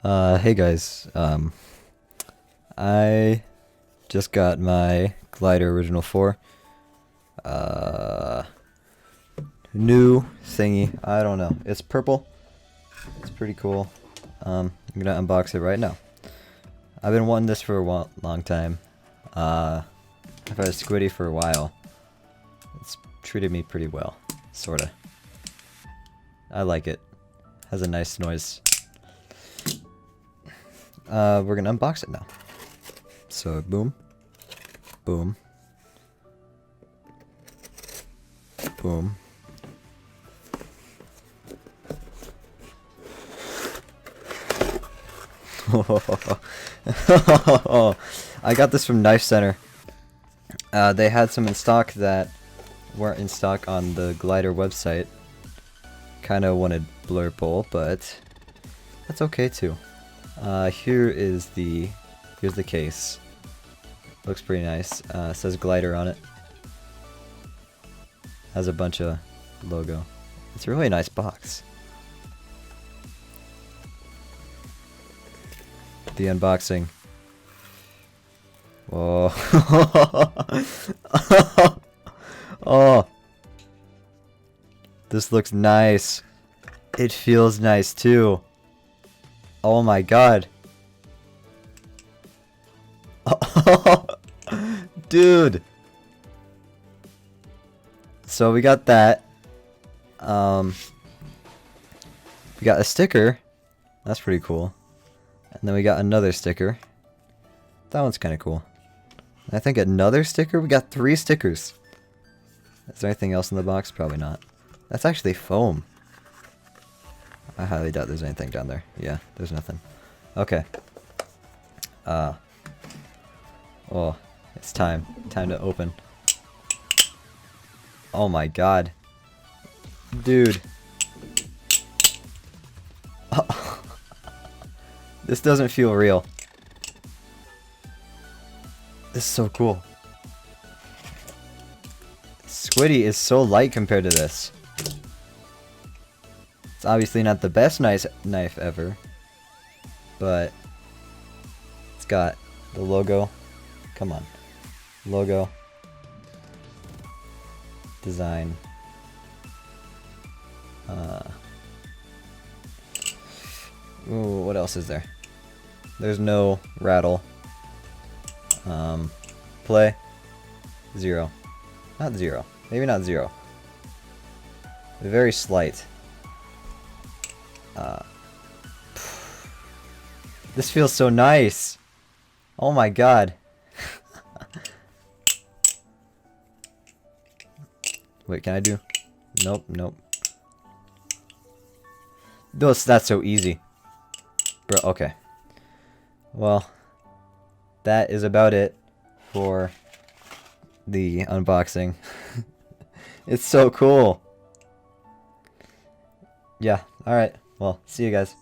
Hey guys, I just got my Glidr Original 4, uh, new thingy, I don't know, it's purple, it's pretty cool, I'm gonna unbox it right now. I've been wanting this for a long time, I've had a Squiddy for a while, it's treated me pretty well, sorta. I like it, has a nice noise. We're gonna unbox it now. So, boom. Boom. Boom. I got this from Knife Center. They had some in stock that weren't in stock on the Glidr website. Kinda wanted Blurple, but that's okay too. Here's the case. Looks pretty nice. Says Glidr on it. Has a bunch of logo. It's a really nice box. The unboxing. Whoa. Oh. This looks nice. It feels nice too. Oh my god. Dude. So we got that. We got a sticker. That's pretty cool. And then we got another sticker. That one's kind of cool. And I think another sticker? We got 3 stickers. Is there anything else in the box? Probably not. That's actually foam. I highly doubt there's anything down there. Yeah, there's nothing. Okay. Oh, it's time. Time to open. Oh my god. Dude. This doesn't feel real. This is so cool. Squiddy is so light compared to this. It's obviously not the best knife ever, but it's got the logo. Come on. Logo. Design. Ooh, what else is there? There's no rattle. Play. 0. Not 0. Maybe not 0. Very slight. This feels so nice. Oh my god. Wait, can I do? Nope, nope. That's so easy. Bro, okay. Well, that is about it for the unboxing. It's so cool. Yeah, alright. Well, see you guys.